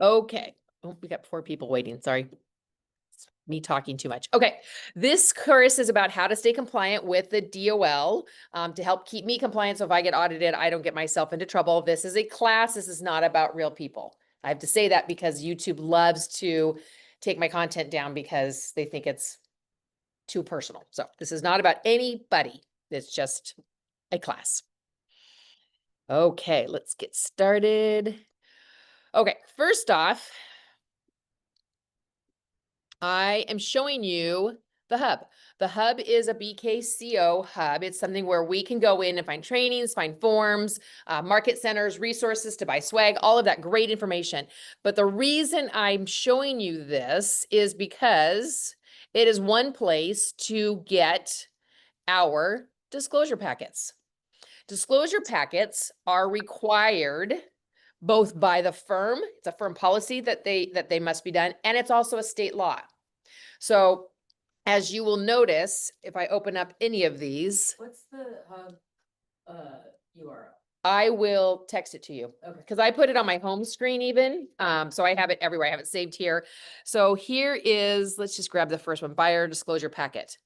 Okay. Oh, we got 4 people waiting. Sorry. It's me talking too much. Okay. This course is about how to stay compliant with the DOL to help keep me compliant. So if I get audited, I don't get myself into trouble. This is a class. This is not about real people. I have to say that because YouTube loves to take my content down because they think it's too personal. So this is not about anybody. It's just a class. Okay, let's get started. Okay, first off, I am showing you the hub. The hub is a BKCO hub. It's something where we can go in and find trainings, find forms, market centers, resources to buy swag, all of that great information. But the reason I'm showing you this is because it is one place to get our disclosure packets. Disclosure packets are required both by the firm, it's a firm policy that they must be done, and it's also a state law. So as you will notice, if I open up any of these, What's the hub URL? I will text it to you. Okay. Because I put it on my home screen even. So I have it everywhere. I have it saved here. So here is, let's just grab the first one, buyer disclosure packet.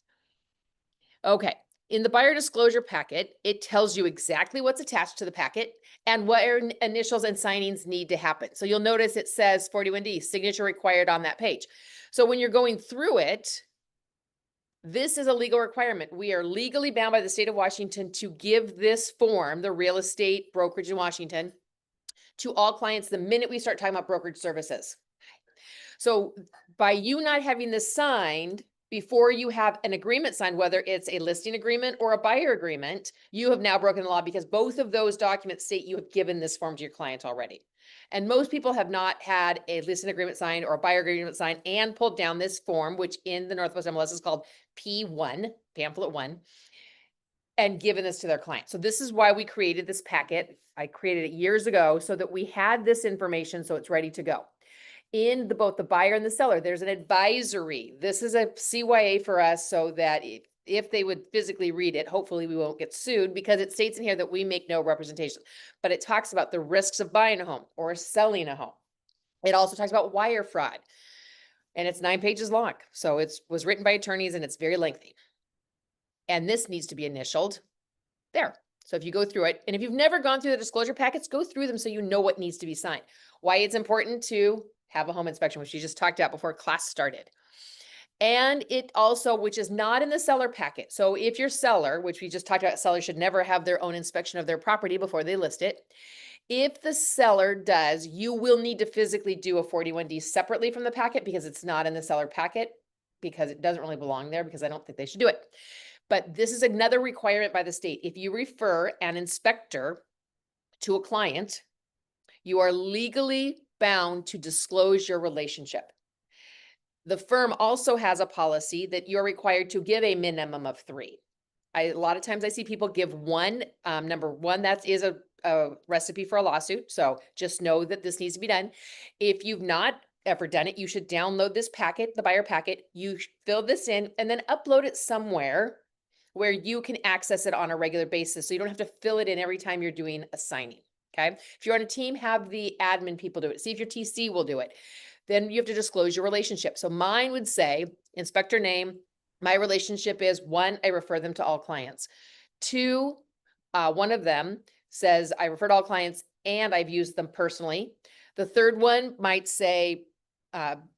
Okay. In the buyer disclosure packet, it tells you exactly what's attached to the packet and what initials and signings need to happen. So you'll notice it says 41D, signature required on that page. So when you're going through it, this is a legal requirement. We are legally bound by the state of Washington to give this form, the real estate brokerage in Washington, to all clients the minute we start talking about brokerage services. So by you not having this signed before you have an agreement signed, whether it's a listing agreement or a buyer agreement, you have now broken the law because both of those documents state you have given this form to your client already. And most people have not had a listing agreement signed or a buyer agreement signed and pulled down this form, which in the Northwest MLS is called P1, pamphlet 1, and given this to their client. So this is why we created this packet. I created it years ago so that we had this information so it's ready to go. In both the buyer and the seller, there's an advisory. This is a CYA for us so that if they would physically read it, hopefully we won't get sued because it states in here that we make no representation. But it talks about the risks of buying a home or selling a home. It also talks about wire fraud. And it's 9 pages long. So it was written by attorneys and it's very lengthy. And this needs to be initialed there. So if you go through it, and if you've never gone through the disclosure packets, go through them so you know what needs to be signed. Why it's important to have a home inspection, which you just talked about before class started. And it also, which is not in the seller packet. So if your seller, which we just talked about, sellers should never have their own inspection of their property before they list it. If the seller does, you will need to physically do a 41D separately from the packet because it's not in the seller packet because it doesn't really belong there because I don't think they should do it. But this is another requirement by the state. If you refer an inspector to a client, you are legally bound to disclose your relationship. The firm also has a policy that you're required to give a minimum of 3. A lot of times I see people give one. Number one, that is a recipe for a lawsuit. So just know that this needs to be done. If you've not ever done it, you should download this packet, the buyer packet. You fill this in and then upload it somewhere where you can access it on a regular basis. So you don't have to fill it in every time you're doing a signing. Okay. If you're on a team, have the admin people do it. See if your TC will do it. Then you have to disclose your relationship. So mine would say inspector name. My relationship is 1, I refer them to all clients. 2, one of them says I refer to all clients and I've used them personally. The third one might say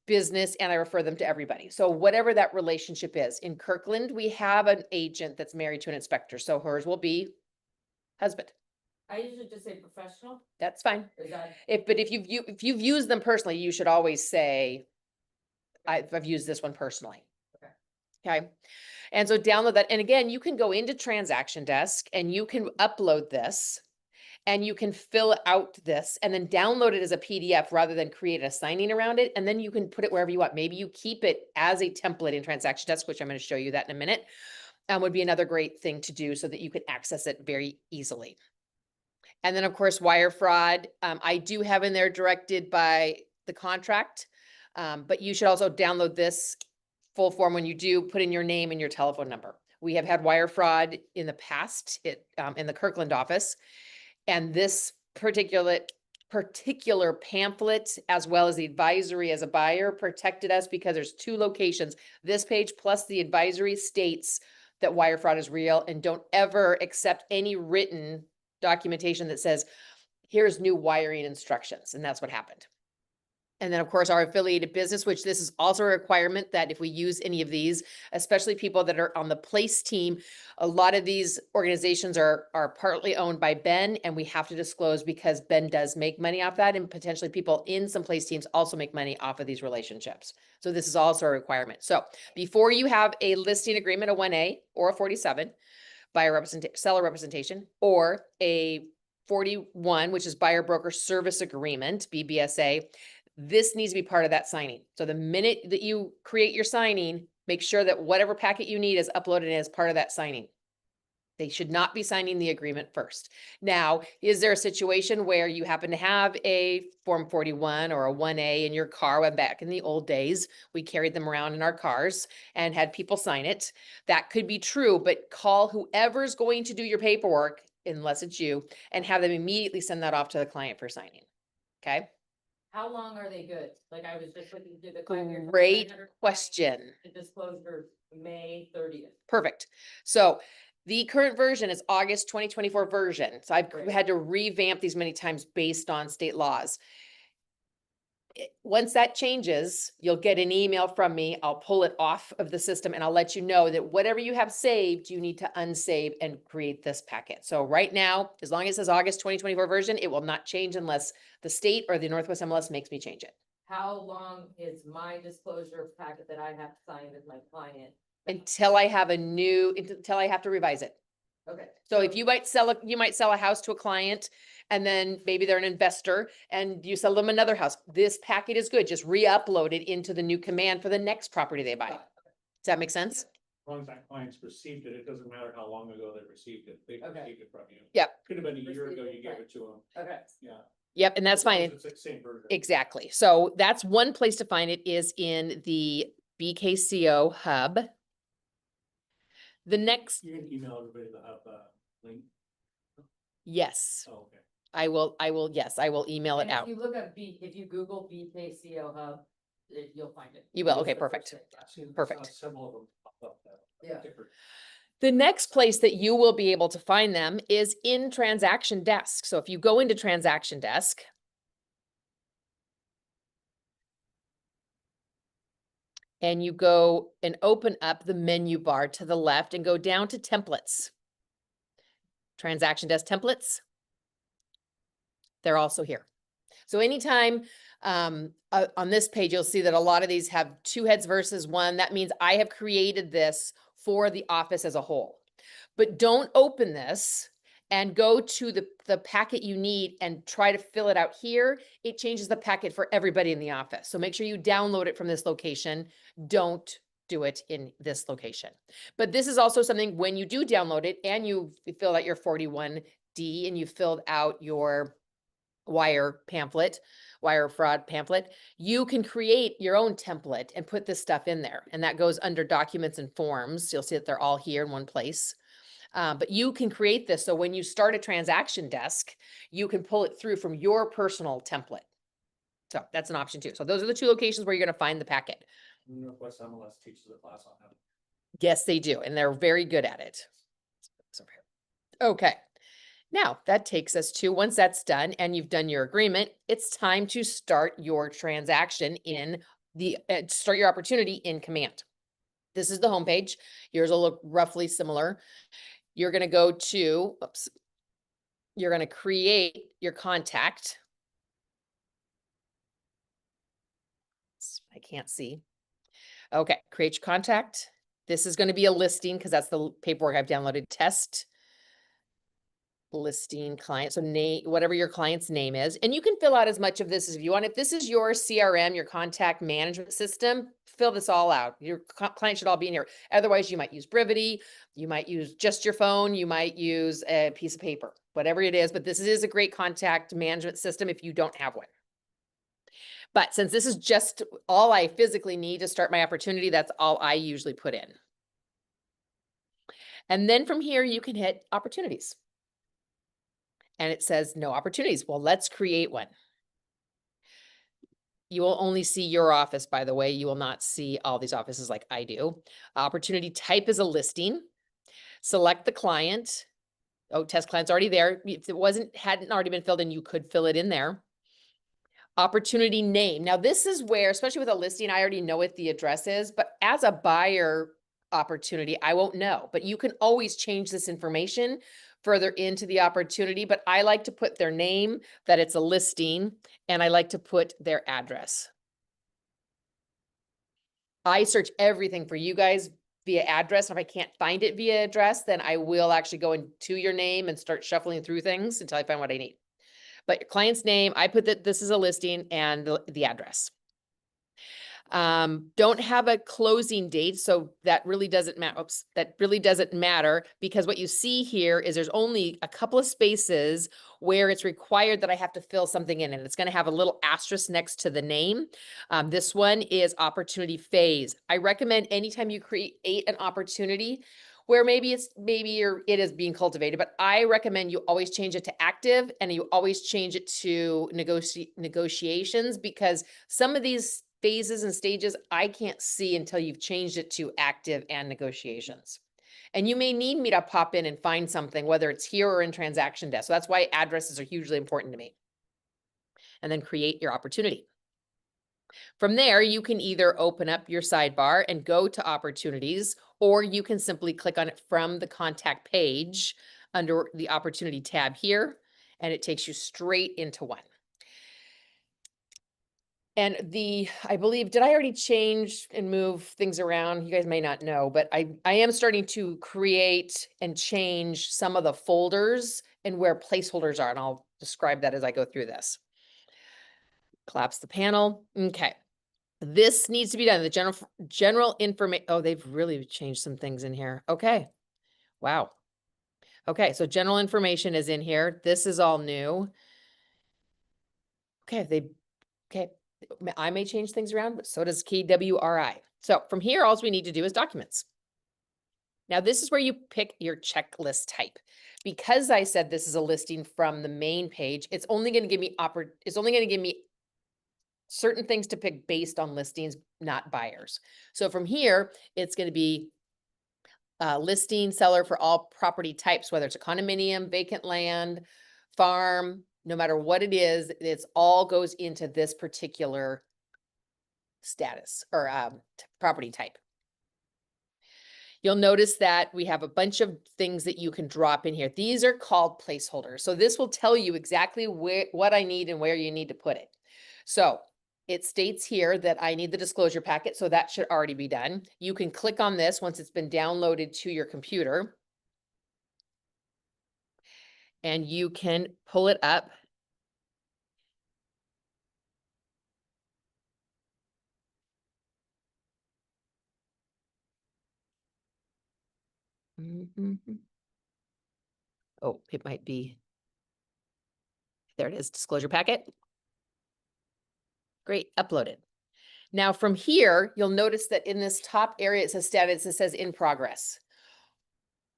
business and I refer them to everybody. So whatever that relationship is. In Kirkland, we have an agent that's married to an inspector. So hers will be husband. I usually just say professional. That's fine. Is that But if you've used them personally, you should always say I've used this one personally. Okay. And so download that. And again, you can go into Transaction Desk and you can upload this and you can fill out this and then download it as a PDF rather than create a signing around it. And then you can put it wherever you want. Maybe you keep it as a template in Transaction Desk, which I'm going to show you that in a minute, would be another great thing to do so that you can access it very easily. And then of course, wire fraud. I do have in there directed by the contract, but you should also download this full form when you do put in your name and your telephone number. We have had wire fraud in the past in the Kirkland office. And this particular particular pamphlet, as well as the advisory as a buyer, protected us because there's 2 locations. This page plus the advisory states that wire fraud is real, and don't ever accept any written documentation that says, here's new wiring instructions, and that's what happened. And then, of course, our affiliated business, which this is also a requirement that if we use any of these, especially people that are on the place team, a lot of these organizations are partly owned by Ben, and we have to disclose because Ben does make money off that, and potentially people in some place teams also make money off of these relationships. So this is also a requirement. So before you have a listing agreement, a 1A or a 47, seller representation, or a 41, which is buyer broker service agreement, BBSA, this needs to be part of that signing. So the minute that you create your signing, make sure that whatever packet you need is uploaded as part of that signing. They should not be signing the agreement first. Now, is there a situation where you happen to have a Form 41 or a 1A in your car? When back in the old days, we carried them around in our cars and had people sign it. That could be true, but call whoever's going to do your paperwork, unless it's you, and have them immediately send that off to the client for signing. Okay? How long are they good? Like I was just looking through the 5 year. Great question. The disclosure, May 30th. Perfect. So the current version is August 2024 version. So I've Great. had to revamp these many times based on state laws. Once that changes, you'll get an email from me. I'll pull it off of the system and I'll let you know that whatever you have saved, you need to unsave and create this packet. So right now, as long as it says August 2024 version, it will not change unless the state or the Northwest MLS makes me change it. How long is my disclosure packet that I have to sign with my client? Until I have until I have to revise it. Okay. So if you might sell a house to a client and then maybe they're an investor and you sell them another house, this packet is good. Just re-upload it into the new command for the next property they buy. Does that make sense? As long as that client's received it, it doesn't matter how long ago they received it. They Okay. received it from you. Yep. Could have been a year Received ago it, you gave right. it to them. Okay. Yeah. Yep, and that's As long fine. as it's the same version. Exactly. So that's one place to find it is in the BKCO hub. The next, You can email everybody the link. yes, Oh, okay. I will, yes, I will email it And out. if you look up if you Google BKCO Hub, you'll find it. You will, It's okay, the first perfect. thing. I've seen Perfect. several of them pop up that. Yeah. Different. The next place that you will be able to find them is in Transaction Desk. So if you go into Transaction Desk, and you go and open up the menu bar to the left and go down to templates. Transaction Desk templates. They're also here. So anytime on this page, you'll see that a lot of these have 2 heads versus 1. That means I have created this for the office as a whole. But don't open this and go to the packet you need and try to fill it out here. It changes the packet for everybody in the office. So make sure you download it from this location. Don't do it in this location. But this is also something when you do download it and you fill out your 41D and you filled out your wire fraud pamphlet, you can create your own template and put this stuff in there. And that goes under documents and forms. You'll see that they're all here in one place. But you can create this. So when you start a transaction desk, you can pull it through from your personal template. So that's an option too. So those are the 2 locations where you're going to find the packet. Northwest MLS teaches a class on that. Yes, they do. And they're very good at it. Okay. Now that takes us to, once that's done and you've done your agreement, it's time to start your transaction in start your opportunity in Command. This is the homepage. Yours will look roughly similar. You're going to go to, you're going to create your contact. I can't see. Okay, create your contact. This is going to be a listing because that's the paperwork I've downloaded. Test listing client. So name, whatever your client's name is, and you can fill out as much of this as you want. If this is your CRM, your contact management system, fill this all out. Your client should all be in here. Otherwise, you might use Brivity, you might use just your phone, you might use a piece of paper, whatever it is. But this is a great contact management system if you don't have one. But since this is just all I physically need to start my opportunity, that's all I usually put in. And then from here, you can hit opportunities. and it says no opportunities. Well, let's create one. You will only see your office, by the way. You will not see all these offices like I do. Opportunity type is a listing. Select the client. Oh, test client's already there. If it hadn't already been filled in, you could fill it in there. Opportunity name. Now this is where, especially with a listing, I already know what the address is, but as a buyer opportunity, I won't know, but you can always change this information further into the opportunity, but I like to put their name, that it's a listing, and I like to put their address. I search everything for you guys via address. And if I can't find it via address, then I will actually go into your name and start shuffling through things until I find what I need. But your client's name, I put that this is a listing and the address. Don't have a closing date. So that really doesn't matter. Oops, that really doesn't matter because what you see here is there's only a couple of spaces where it's required that I have to fill something in, and it's going to have a little asterisk next to the name. This one is opportunity phase. I recommend anytime you create an opportunity where maybe it is being cultivated, but I recommend you always change it to active and you always change it to negotiations, because some of these phases and stages I can't see until you've changed it to active and negotiations. And you may need me to pop in and find something, whether it's here or in transaction desk. So that's why addresses are hugely important to me. And then create your opportunity. From there, you can either open up your sidebar and go to opportunities, or you can simply click on it from the contact page under the opportunity tab here, and it takes you straight into one. And I believe, did I already change and move things around? You guys may not know, but I am starting to create and change some of the folders and where placeholders are, and I'll describe that as I go through this. Collapse the panel. Okay. This needs to be done. The general information. Oh, they've really changed some things in here. Okay. Wow. Okay. So general information is in here. This is all new. Okay. Okay. I may change things around, but so does key WRI. So from here, all we need to do is documents. Now, this is where you pick your checklist type. Because I said this is a listing from the main page, it's only going to give me certain things to pick based on listings, not buyers. So from here, it's going to be listing seller for all property types, whether it's a condominium, vacant land, farm, no matter what it is, it's all goes into this particular status or property type. You'll notice that we have a bunch of things that you can drop in here. These are called placeholders. So this will tell you exactly what I need and where you need to put it. So it states here that I need the disclosure packet, so that should already be done. You can click on this once it's been downloaded to your computer. And you can pull it up. Oh, it might be. There it is, disclosure packet. Great, uploaded. Now from here, you'll notice that in this top area, it says status, it says in progress.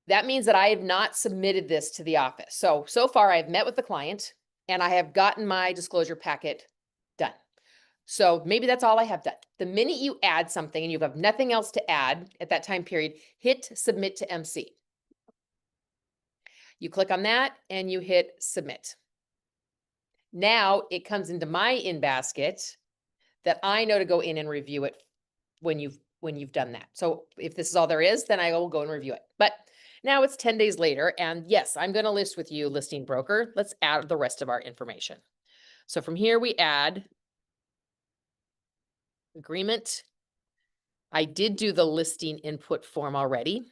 That means that I have not submitted this to the office. So far I've met with the client and I have gotten my disclosure packet done. So maybe that's all I have done. The minute you add something and you have nothing else to add at that time period, hit submit to MC. You click on that and you hit submit. Now it comes into my in basket that I know to go in and review it when you've done that. So if this is all there is, then I will go and review it. But now it's 10 days later, and yes, I'm going to list with you, listing broker. Let's add the rest of our information. So from here, we add agreement. I did do the listing input form already.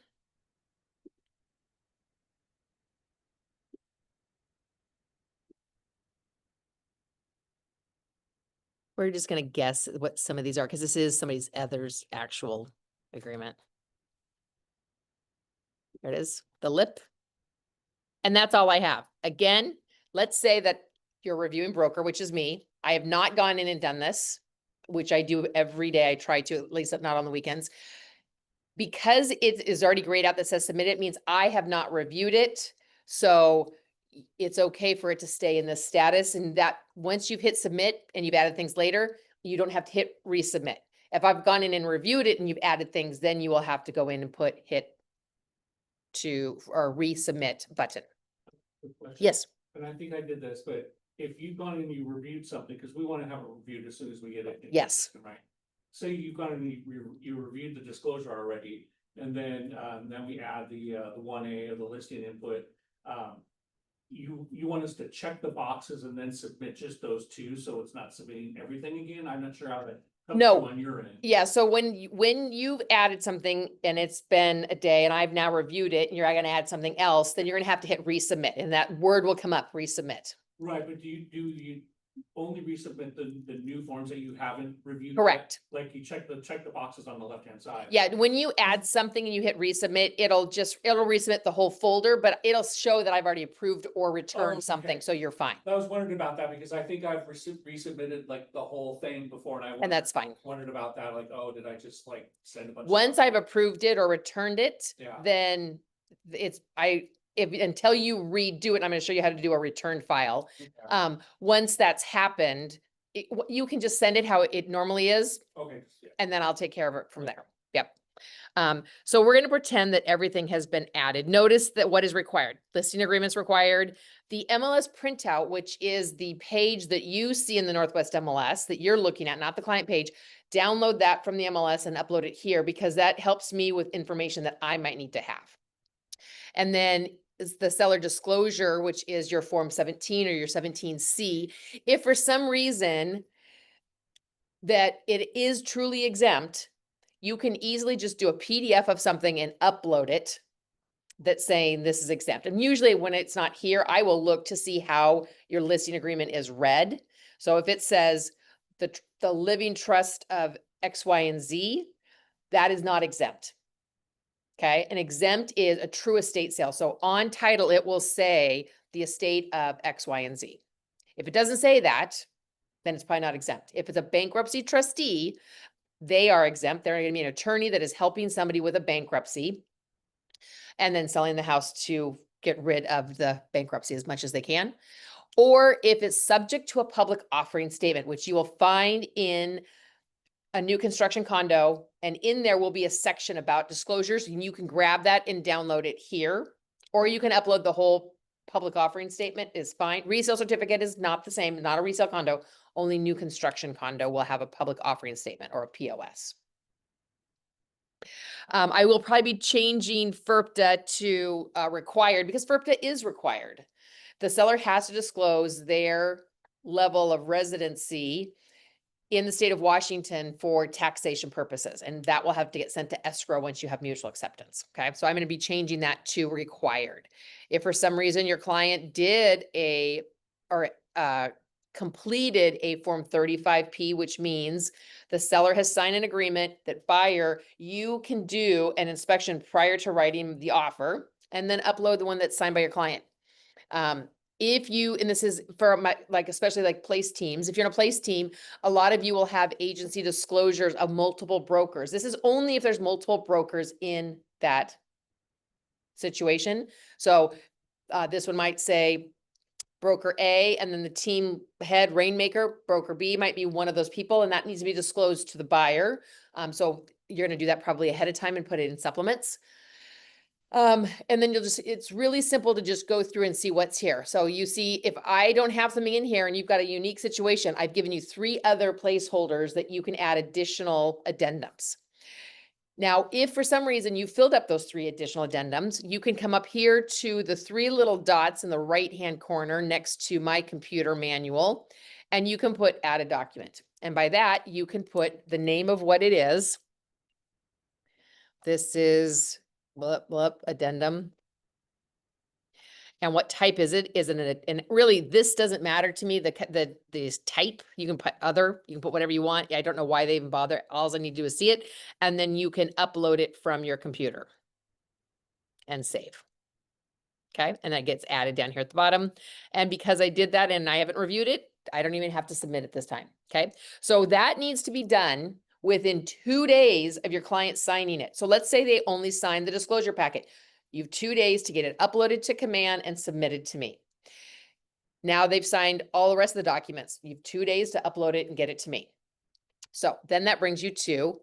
We're just going to guess what some of these are because this is somebody's other's actual agreement. There it is, the lip. And that's all I have. Again, let's say that you're reviewing broker, which is me. I have not gone in and done this, which I do every day. I try to, at least not on the weekends. Because it is already grayed out that says submit, it means I have not reviewed it. So it's okay for it to stay in this status, and that once you've hit submit and you've added things later, you don't have to hit resubmit. If I've gone in and reviewed it and you've added things, then you will have to go in and hit to or resubmit button. Good question. Yes, And I think I did this, but if you've gone and you reviewed something, because we want to have it reviewed as soon as we get it. Yes. Right. Say you've gone and you reviewed the disclosure already, and then we add the 1A or the listing input. You want us to check the boxes and then submit just those two, so it's not submitting everything again? I'm not sure how that comes No. through on your end. yeah, so when you've added something and it's been a day and I've now reviewed it and you're gonna add something else, then you're gonna have to hit resubmit and that word will come up, resubmit. Right, but do you only resubmit the new forms that you haven't reviewed? yet? Correct. Like you check the boxes on the left-hand side? Yeah, when you add something and you hit resubmit, it'll resubmit the whole folder, but it'll show that I've already approved or returned okay. something, so you're fine. I was wondering about that because I think I've resubmitted like the whole thing before and I And that's fine. wondered about that, like, oh, did I just like send a bunch of Once stuff? I've approved it or returned it, Yeah. then until you redo it, I'm gonna show you how to do a return file. Okay. Once that's happened, you can just send it how it normally is, Okay, yeah. and then I'll take care of it from there. Yep. So we're gonna pretend that everything has been added. Notice that what is required, listing agreements required, the MLS printout, which is the page that you see in the Northwest MLS that you're looking at, not the client page. Download that from the MLS and upload it here because that helps me with information that I might need to have. And then is the seller disclosure, which is your Form 17 or your 17C. If for some reason that it is truly exempt, you can easily just do a PDF of something and upload it that's saying this is exempt. And usually when it's not here, I will look to see how your listing agreement is read. So if it says the living trust of X, Y, and Z, that is not exempt. Okay, an exempt is a true estate sale. So on title, it will say the estate of X, Y, and Z. If it doesn't say that, then it's probably not exempt. If it's a bankruptcy trustee, they are exempt. They're gonna be an attorney that is helping somebody with a bankruptcy and then selling the house to get rid of the bankruptcy as much as they can. Or if it's subject to a public offering statement, which you will find in a new construction condo, and in there will be a section about disclosures, and you can grab that and download it here, or you can upload the whole public offering statement is fine. Resale certificate is not the same, not a resale condo, only new construction condo will have a public offering statement or a POS. I will probably be changing FERPTA to required because FERPTA is required. The seller has to disclose their level of residency in the state of Washington for taxation purposes, and that will have to get sent to escrow once you have mutual acceptance. Okay, so I'm going to be changing that to required. If for some reason your client did completed a Form 35P, which means the seller has signed an agreement that buyer, you can do an inspection prior to writing the offer and then upload the one that's signed by your client. If you, and this is for especially like place teams, if you're in a place team, a lot of you will have agency disclosures of multiple brokers. This is only if there's multiple brokers in that situation. So this one might say broker A, and then the team head rainmaker, broker B might be one of those people, and that needs to be disclosed to the buyer. So you're gonna do that probably ahead of time and put it in supplements. And then it's really simple to just go through and see what's here. So you see, if I don't have something in here and you've got a unique situation, I've given you 3 other placeholders that you can add additional addendums. Now, if for some reason you filled up those 3 additional addendums, you can come up here to the 3 little dots in the right-hand corner next to my computer manual, and you can put add a document. And by that, you can put the name of what it is. This is addendum. And what type is it? Isn't it? And really, this doesn't matter to me. This type, you can put other, you can put whatever you want. I don't know why they even bother. All I need to do is see it. And then you can upload it from your computer and save. Okay. And that gets added down here at the bottom. And because I did that and I haven't reviewed it, I don't even have to submit it this time. Okay. So that needs to be done within 2 days of your client signing it. So let's say they only signed the disclosure packet. You have 2 days to get it uploaded to Command and submitted to me. Now they've signed all the rest of the documents. You have 2 days to upload it and get it to me. So then that brings you to,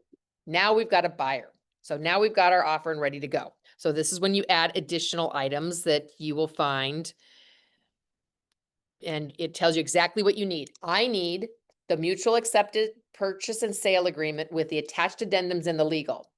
now we've got a buyer. So now we've got our offer and ready to go. So this is when you add additional items that you will find. And it tells you exactly what you need. I need the mutual accepted purchase and sale agreement with the attached addendums and the legal.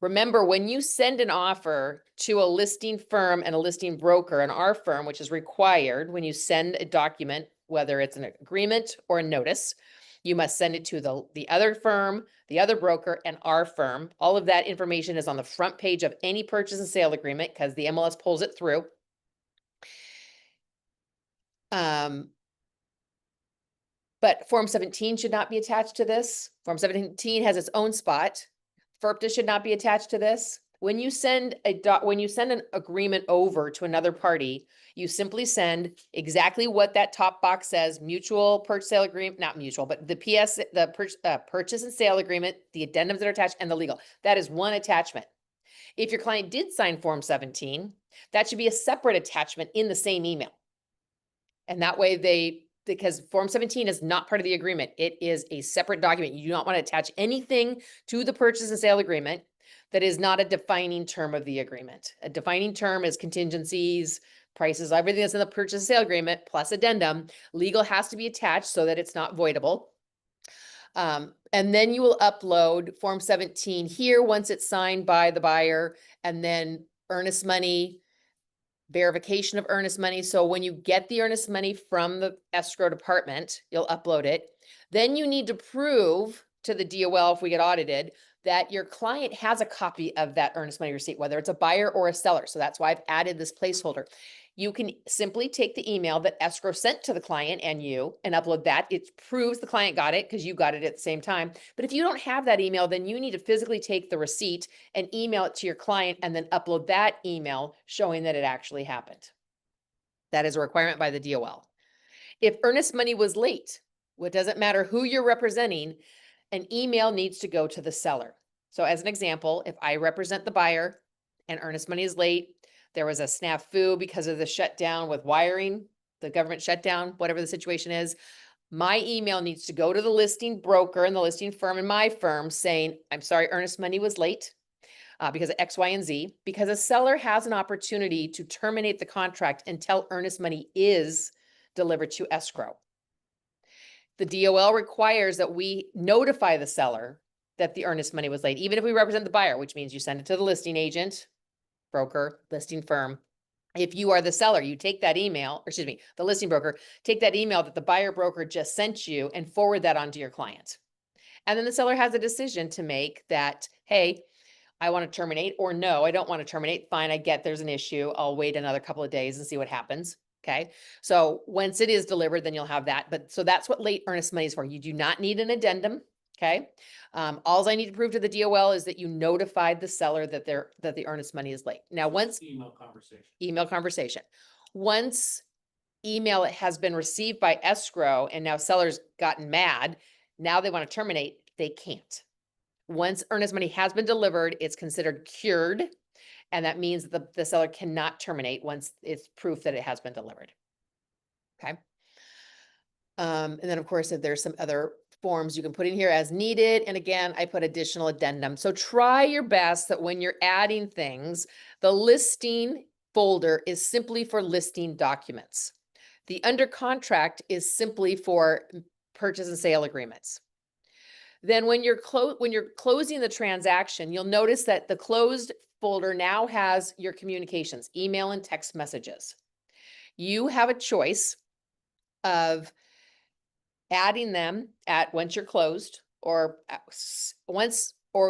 Remember, when you send an offer to a listing firm and a listing broker, and our firm, which is required when you send a document, whether it's an agreement or a notice, you must send it to the other firm, the other broker, and our firm. All of that information is on the front page of any purchase and sale agreement because the MLS pulls it through. But Form 17 should not be attached to this. Form 17 has its own spot. FERPTA should not be attached to this. When you send an agreement over to another party, you simply send exactly what that top box says, mutual purchase sale agreement, not mutual, but the purchase and sale agreement, the addendums that are attached, and the legal. That is one attachment. If your client did sign Form 17, that should be a separate attachment in the same email. And that way because Form 17 is not part of the agreement. It is a separate document. You do not want to attach anything to the purchase and sale agreement that is not a defining term of the agreement. A defining term is contingencies, prices, everything that's in the purchase and sale agreement plus addendum. Legal has to be attached so that it's not voidable. And then you will upload Form 17 here once it's signed by the buyer, and then earnest money, verification of earnest money. So when you get the earnest money from the escrow department, you'll upload it. Then you need to prove to the DOL, if we get audited, that your client has a copy of that earnest money receipt, whether it's a buyer or a seller. So that's why I've added this placeholder. You can simply take the email that escrow sent to the client and you and upload that. It proves the client got it because you got it at the same time. But if you don't have that email, then you need to physically take the receipt and email it to your client and then upload that email showing that it actually happened. That is a requirement by the DOL. If earnest money was late, it doesn't matter who you're representing, an email needs to go to the seller. So as an example, if I represent the buyer and earnest money is late, there was a snafu because of the shutdown with wiring, the government shutdown, whatever the situation is, my email needs to go to the listing broker and the listing firm and my firm saying, I'm sorry, earnest money was late because of X, Y, and Z, because a seller has an opportunity to terminate the contract until earnest money is delivered to escrow. The DOL requires that we notify the seller that the earnest money was late, even if we represent the buyer, which means you send it to the listing agent, broker, listing firm. If you are the seller, you take that email, or excuse me, the listing broker, take that email that the buyer broker just sent you and forward that on to your client. And then the seller has a decision to make that, hey, I want to terminate, or no, I don't want to terminate. Fine, I get there's an issue. I'll wait another couple of days and see what happens. Okay. So once it is delivered, then you'll have that. But so that's what late earnest money is for. You do not need an addendum. Okay. All I need to prove to the DOL is that you notified the seller that the earnest money is late. Now, once Email conversation. Once email has been received by escrow and now seller's gotten mad, now they want to terminate, they can't. Once earnest money has been delivered, it's considered cured. And that means that the seller cannot terminate once it's proof that it has been delivered. Okay. And then of course, if there's some other forms you can put in here as needed. And again, I put additional addendum. So try your best that when you're adding things, the listing folder is simply for listing documents. The under contract is simply for purchase and sale agreements. Then when you're closing the transaction, you'll notice that the closed folder now has your communications, email and text messages. You have a choice of adding them at once you're closed, or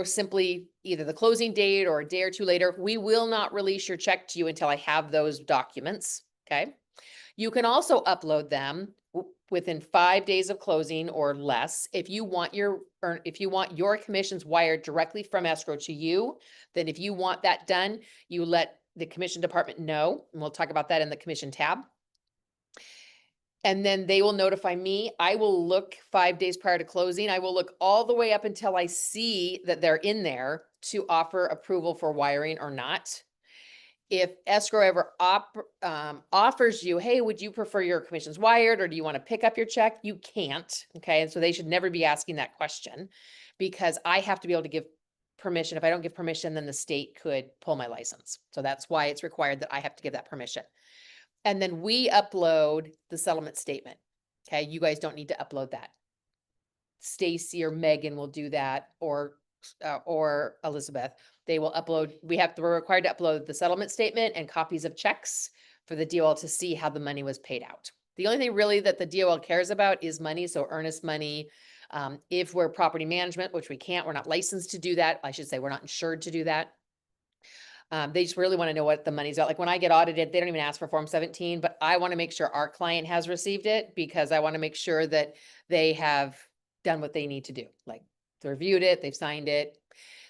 simply either the closing date or a day or two later. We will not release your check to you until I have those documents. Okay. You can also upload them within 5 days of closing or less. If you want your commissions wired directly from escrow to you, then if you want that done, you let the commission department know, and we'll talk about that in the commission tab. And then they will notify me. I will look 5 days prior to closing. I will look all the way up until I see that they're in there to offer approval for wiring or not. if escrow ever offers you, hey, would you prefer your commissions wired or do you want to pick up your check? You can't. Okay. And so they should never be asking that question because I have to be able to give permission. If I don't give permission, then the state could pull my license. So that's why it's required that I have to give that permission. And then we upload the settlement statement. Okay. You guys don't need to upload that. Stacy or Megan will do that, or Elizabeth. They will upload, we're required to upload the settlement statement and copies of checks for the DOL to see how the money was paid out. The only thing really that the DOL cares about is money, so earnest money. If we're property management, which we can't, we're not licensed to do that. I should say we're not insured to do that. They just really want to know what the money's out. Like when I get audited, they don't even ask for Form 17, but I want to make sure our client has received it because I want to make sure that they have done what they need to do. Like they reviewed it, they've signed it.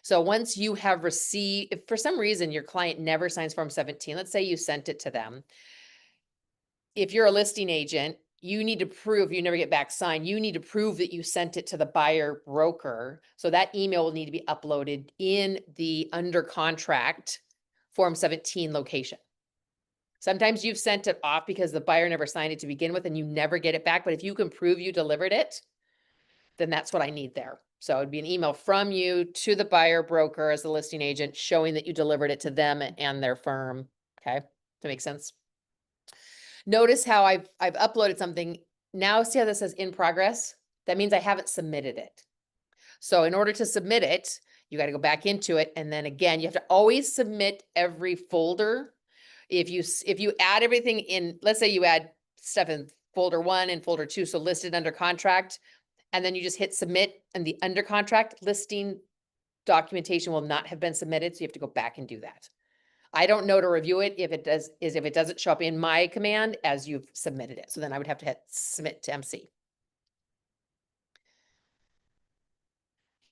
So once you have received, if for some reason your client never signs Form 17, let's say you sent it to them. If you're a listing agent, you need to prove, you never get back signed, you need to prove that you sent it to the buyer broker. So that email will need to be uploaded in the under contract Form 17 location. Sometimes you've sent it off because the buyer never signed it to begin with and you never get it back. But if you can prove you delivered it, then that's what I need there. So it'd be an email from you to the buyer broker as the listing agent showing that you delivered it to them and their firm. Okay, that makes sense. Notice how I've uploaded something. Now see how this says in progress? That means I haven't submitted it. So in order to submit it, you got to go back into it. And then again, you have to always submit every folder. If you add everything in, let's say you add stuff in folder 1 and folder 2, so listed under contract, and then you just hit submit and the under contract listing documentation will not have been submitted. So you have to go back and do that. I don't know to review it if it doesn't show up in my command as you've submitted it. So then I would have to hit submit to MC.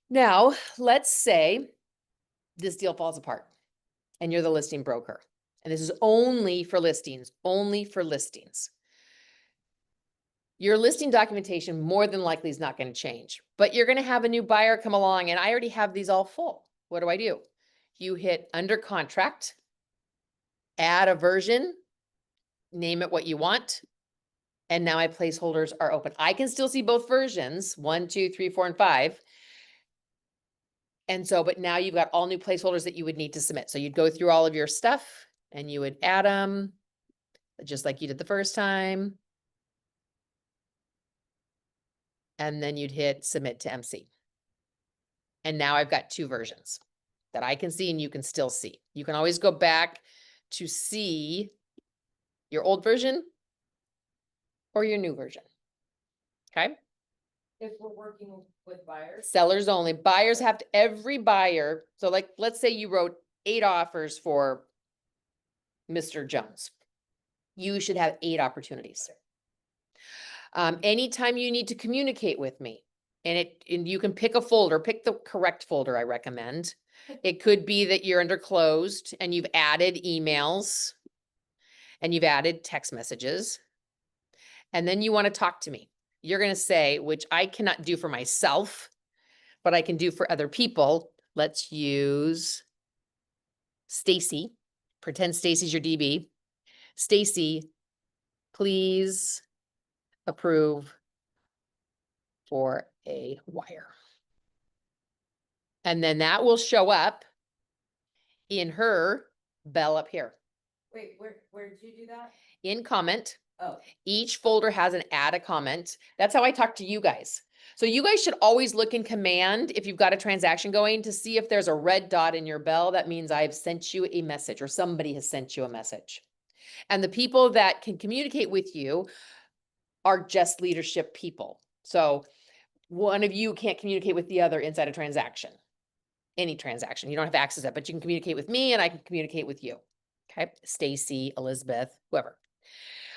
Now, let's say this deal falls apart and you're the listing broker. And this is only for listings, only for listings. Your listing documentation more than likely is not going to change, but you're going to have a new buyer come along and I already have these all full. What do? You hit under contract, add a version, name it what you want. And now my placeholders are open. I can still see both versions, 1, 2, 3, 4, and 5. And so, but now you've got all new placeholders that you would need to submit. So you'd go through all of your stuff and you would add them just like you did the first time. And then you'd hit submit to MC. And now I've got 2 versions that I can see and you can still see. You can always go back to see your old version or your new version. Okay? If we're working with buyers. Sellers only. Buyers have to, every buyer. So like, let's say you wrote 8 offers for Mr. Jones. You should have 8 opportunities. Anytime you need to communicate with me, and you can pick a folder, pick the correct folder, I recommend. It could be that you're under closed and you've added emails and you've added text messages. And then you want to talk to me. You're going to say, which I cannot do for myself, but I can do for other people. Let's use Stacy. Pretend Stacy's your DB. Stacy, please approve for a wire. And then that will show up in her bell up here. Wait, where did you do that? In comment. Oh. Each folder has an add a comment. That's how I talk to you guys. So you guys should always look in command if you've got a transaction going to see if there's a red dot in your bell. That means I've sent you a message or somebody has sent you a message. And the people that can communicate with you are just leadership people. So one of you can't communicate with the other inside a transaction. Any transaction. You don't have access to it, but you can communicate with me and I can communicate with you. Okay. Stacy, Elizabeth, whoever.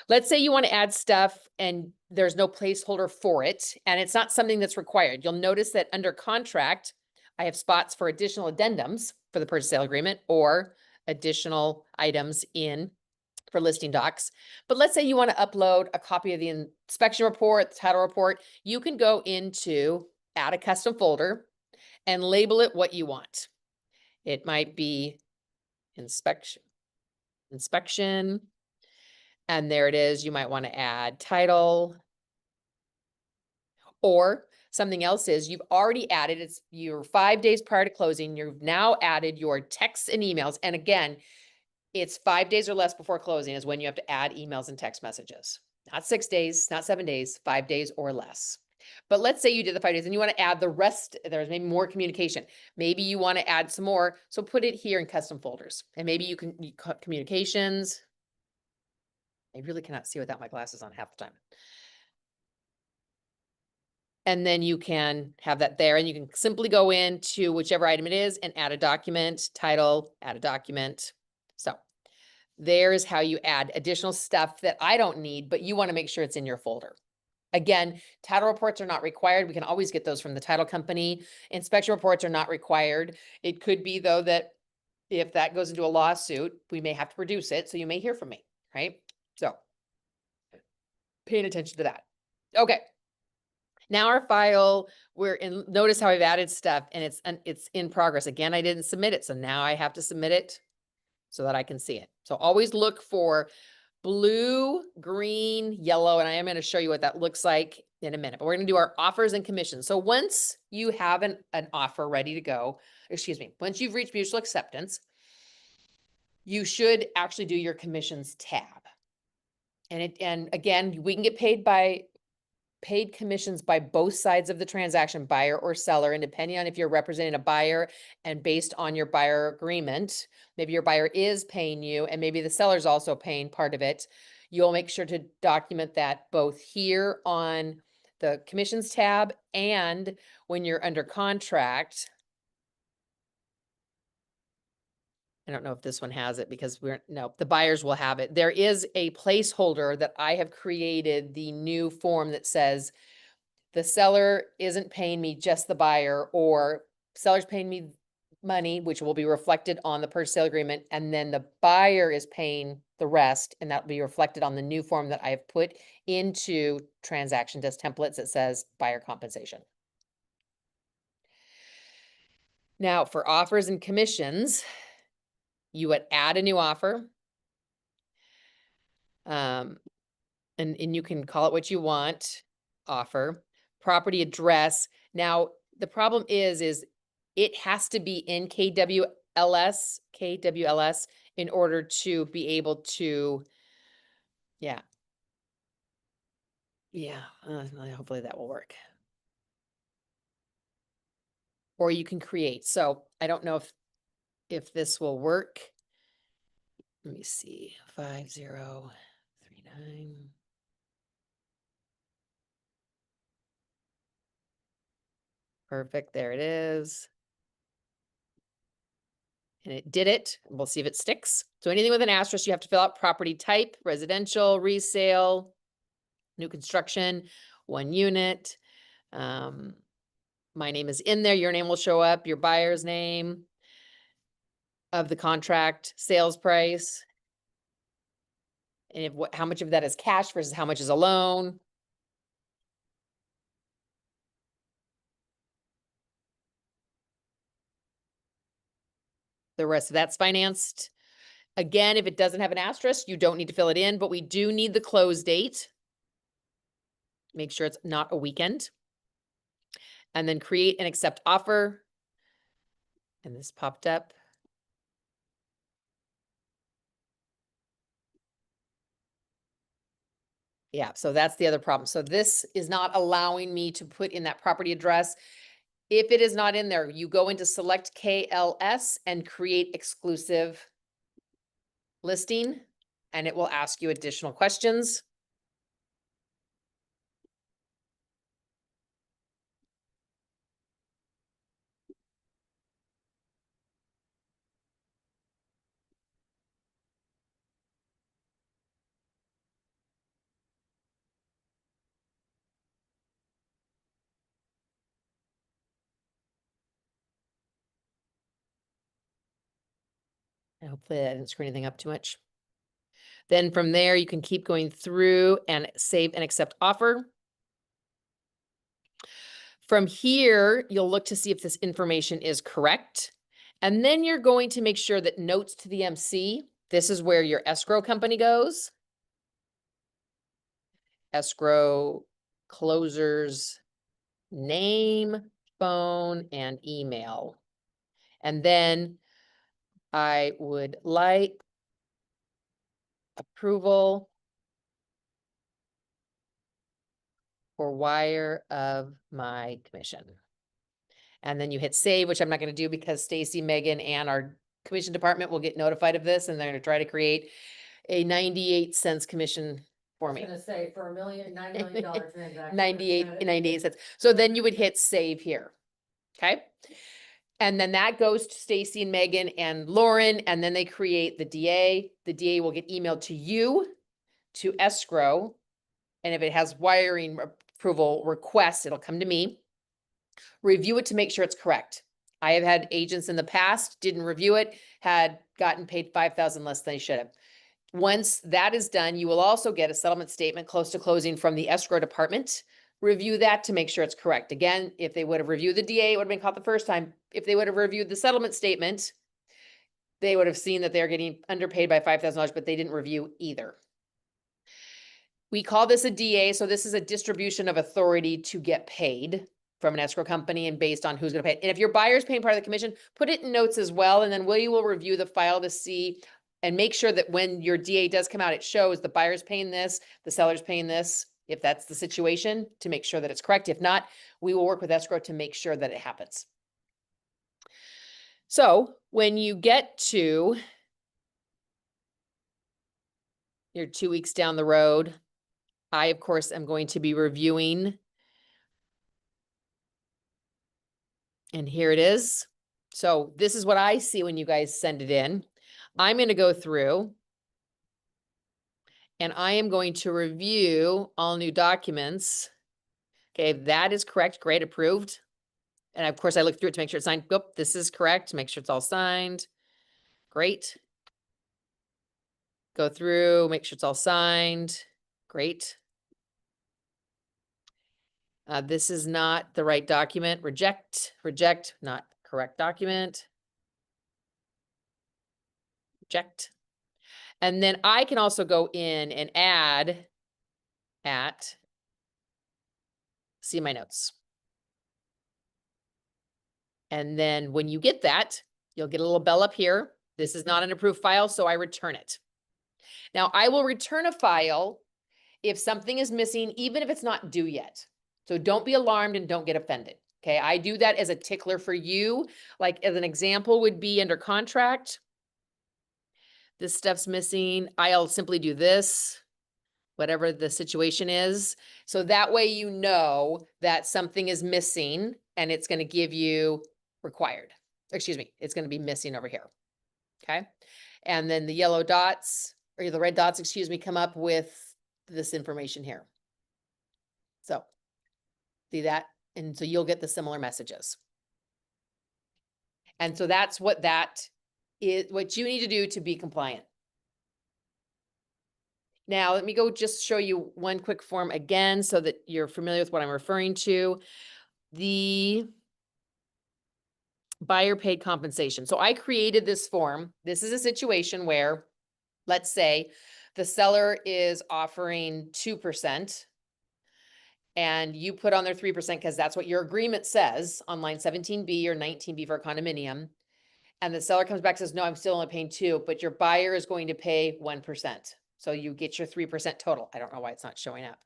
Let's say you want to add stuff and there's no placeholder for it and it's not something that's required. You'll notice that under contract, I have spots for additional addendums for the purchase sale agreement or additional items in for listing docs. But let's say you want to upload a copy of the inspection report, the title report. You can go into add a custom folder and label it what you want. It might be inspection. inspection. And there it is. You might want to add title. Or something else is you've already added, it's your 5 days prior to closing. You've now added your texts and emails. And again, it's 5 days or less before closing is when you have to add emails and text messages. Not 6 days, not 7 days, 5 days or less. But let's say you did the 5 days and you want to add the rest. There's maybe more communication. Maybe you want to add some more. So put it here in custom folders. And maybe you can communications. I really cannot see without my glasses on half the time. And then you can have that there and you can simply go into whichever item it is and add a document, title, add a document. So there's how you add additional stuff that I don't need, but you want to make sure it's in your folder. Again, title reports are not required. We can always get those from the title company. Inspection reports are not required. It could be though that if that goes into a lawsuit, we may have to produce it. So you may hear from me, right? So paying attention to that. Okay. Now our file, we're in, notice how I've added stuff and it's in progress. Again, I didn't submit it. So now I have to submit it so that I can see it. So always look for blue, green, yellow, and I am going to show you what that looks like in a minute, but we're going to do our offers and commissions. So once you have an offer ready to go, excuse me, once you've reached mutual acceptance, you should actually do your commissions tab. And again, we can get paid commissions by both sides of the transaction, buyer or seller, and depending on if you're representing a buyer and based on your buyer agreement, maybe your buyer is paying you and maybe the seller's also paying part of it. You'll make sure to document that both here on the commissions tab and when you're under contract. I don't know if this one has it because no, the buyers will have it. There is a placeholder that I have created, the new form that says the seller isn't paying me, just the buyer, or seller's paying me money, which will be reflected on the purchase sale agreement. And then the buyer is paying the rest, and that'll be reflected on the new form that I have put into transaction desk templates that says buyer compensation. Now for offers and commissions, you would add a new offer. And you can call it what you want, offer, property address. Now, the problem is it has to be in KWLS in order to be able to, yeah. Hopefully that will work. Or you can create. So I don't know if this will work. Let me see, 5039. Perfect, there it is. And it did it. We'll see if it sticks. So anything with an asterisk, you have to fill out property type, residential, resale, new construction, 1 unit. My name is in there. Your name will show up, your buyer's name of the contract, sales price. And how much of that is cash versus how much is a loan. The rest of that's financed. Again, if it doesn't have an asterisk, you don't need to fill it in, but we do need the close date. Make sure it's not a weekend. And then create and accept offer. And this popped up. Yeah, so that's the other problem. So this is not allowing me to put in that property address. If it is not in there, you go into select KLS and create exclusive listing, and it will ask you additional questions. And hopefully I didn't screw anything up too much. Then from there, you can keep going through and save and accept offer. From here, you'll look to see if this information is correct. And then you're going to make sure that notes to the MC, This is where your escrow company goes. Escrow closer's name, phone, and email. And then I would like approval for wire of my commission. And then you hit save, which I'm not gonna do because Stacy, Megan, and our commission department will get notified of this, and they're gonna try to create a 98 cents commission for I was me. gonna say, for $9 million transaction. 98 cents. So then you would hit save here. Okay? And then that goes to Stacy and Megan and Lauren, and then they create the DA. The DA will get emailed to you, to escrow. And if it has wiring approval requests, it'll come to me. Review it to make sure it's correct. I have had agents in the past, didn't review it, had gotten paid 5,000 less than they should have. Once that is done, you will also get a settlement statement close to closing from the escrow department. Review that to make sure it's correct. Again, if they would have reviewed the DA, it would have been caught the first time. If they would have reviewed the settlement statement, they would have seen that they're getting underpaid by $5,000, but they didn't review either. We call this a DA, so this is a distribution of authority to get paid from an escrow company and based on who's gonna pay it. And if your buyer's paying part of the commission, put it in notes as well, and then we will review the file to see and make sure that when your DA does come out, it shows the buyer's paying this, the seller's paying this, if that's the situation, to make sure that it's correct. If not, we will work with escrow to make sure that it happens. So when you get to you're 2 weeks down the road, I, of course, am going to be reviewing. And here it is. So this is what I see when you guys send it in. I'm going to go through and I am going to review all new documents. Okay, that is correct. Great, approved. And of course, I look through it to make sure it's signed. Nope, this is correct. Make sure it's all signed. Great. Go through, make sure it's all signed. Great. This is not the right document. Reject, reject, not correct document. Reject. And then I can also go in and add see my notes. And then when you get that, you'll get a little bell up here. This is not an approved file, so I return it. Now I will return a file if something is missing, even if it's not due yet. So don't be alarmed and don't get offended. Okay, I do that as a tickler for you. Like as an example would be under contract. This stuff's missing. I'll simply do this, whatever the situation is. So that way you know that something is missing and it's going to give you required. Excuse me, it's going to be missing over here. Okay. And then the yellow dots or the red dots, excuse me, come up with this information here. So see that? And so you'll get the similar messages. And so that's what that is, what you need to do to be compliant. Now, let me go just show you one quick form again so that you're familiar with what I'm referring to. The buyer paid compensation. So I created this form. This is a situation where, let's say, the seller is offering 2%. And you put on their 3% because that's what your agreement says on line 17B or 19B for a condominium. And the seller comes back and says, no, I'm still only paying 2%, but your buyer is going to pay 1%. So you get your 3% total. I don't know why it's not showing up.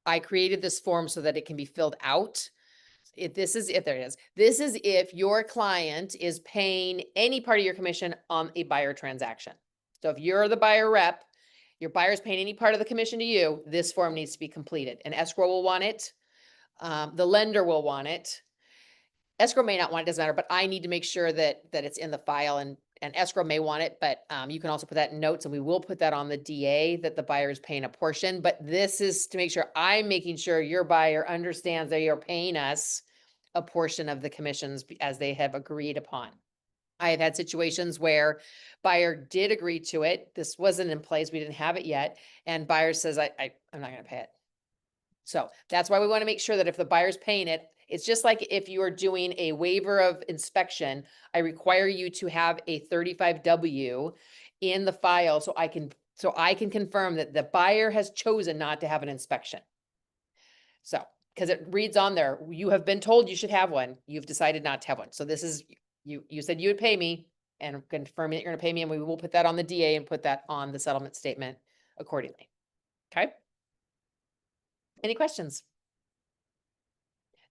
I created this form so that it can be filled out. There it is. This is if your client is paying any part of your commission on a buyer transaction. So if you're the buyer rep, your buyer's paying any part of the commission to you, this form needs to be completed. And escrow will want it. The lender will want it. Escrow may not want it, doesn't matter, but I need to make sure that it's in the file and escrow may want it, but you can also put that in notes and we will put that on the DA that the buyer is paying a portion. But this is to make sure I'm making sure your buyer understands that you're paying us a portion of the commissions as they have agreed upon. I have had situations where buyer did agree to it. This wasn't in place. We didn't have it yet. And buyer says, I'm not going to pay it. So that's why we want to make sure that if the buyer's paying it, It's just like if you are doing a waiver of inspection, I require you to have a 35W in the file so I can confirm that the buyer has chosen not to have an inspection. So, because it reads on there, you have been told you should have one, you've decided not to have one. So this is, you said you would pay me and confirming that you're gonna pay me, and we will put that on the DA and put that on the settlement statement accordingly. Okay? Any questions?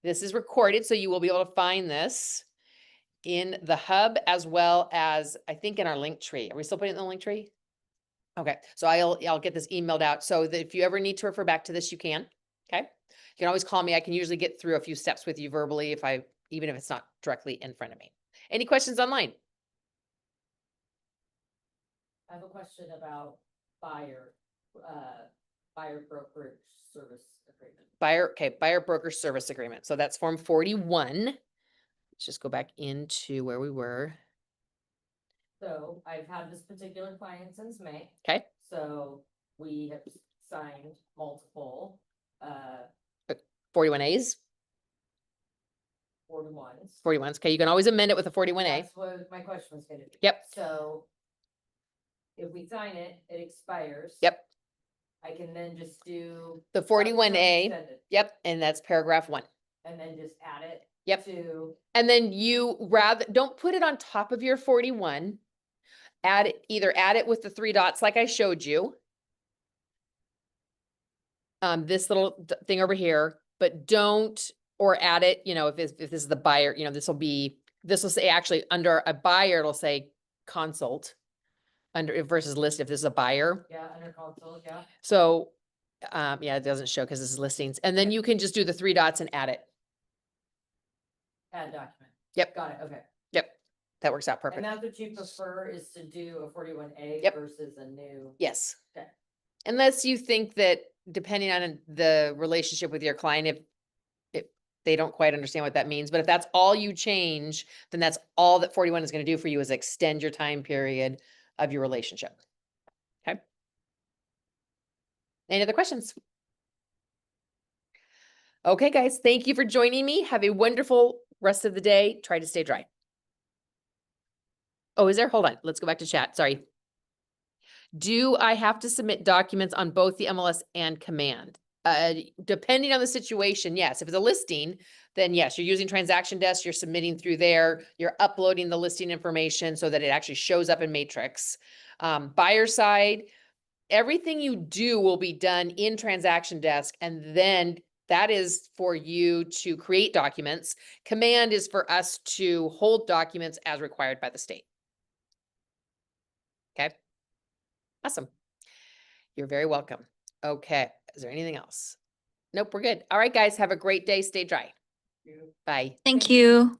This is recorded, so you will be able to find this in the hub as well as, I think, in our link tree. Are we still putting it in the link tree? Okay, so I'll get this emailed out so that if you ever need to refer back to this, you can. Okay? You can always call me. I can usually get through a few steps with you verbally even if it's not directly in front of me. Any questions online? I have a question about buyer brokerage service agreement. Buyer broker service agreement. So that's Form 41. Let's just go back into where we were. So I've had this particular client since May. Okay. So we have signed multiple 41As, 41s. 41s. Okay, you can always amend it with a 41A. That's what my question was gonna be. Yep. So if we sign it, it expires. Yep. I can then just do. The 41A. extended, Yep, and that's paragraph 1. And then just add it. Yep. To, And then don't put it on top of your 41. Either add it with the 3 dots like I showed you. This little thing over here, but or add it, if this is the buyer, this will say actually under a buyer, it'll say consult versus list if this is a buyer. yeah, under console, yeah. So, yeah, it doesn't show because this is listings. And then you can just do the 3 dots and add it. Add document. Yep. Got it, okay. Yep. That works out perfect. And that's what you prefer is to do a 41A Yep. versus a new. Yes. Okay. Unless you think that depending on the relationship with your client, if they don't quite understand what that means, but if that's all you change, then that's all that 41 is going to do for you is extend your time period of your relationship. Okay. Any other questions? Okay, guys, thank you for joining me. Have a wonderful rest of the day. Try to stay dry. Oh, is there? Hold on. Let's go back to chat. Sorry. Do I have to submit documents on both the MLS and Command? Depending on the situation, yes. If it's a listing, then yes, you're using Transaction Desk, you're submitting through there, you're uploading the listing information so that it actually shows up in Matrix. Buyer side, everything you do will be done in Transaction Desk, and then that is for you to create documents. Command is for us to hold documents as required by the state. Okay. Awesome. You're very welcome. Okay. Is there anything else? Nope, we're good. All right, guys, have a great day. Stay dry. Bye. Thank you.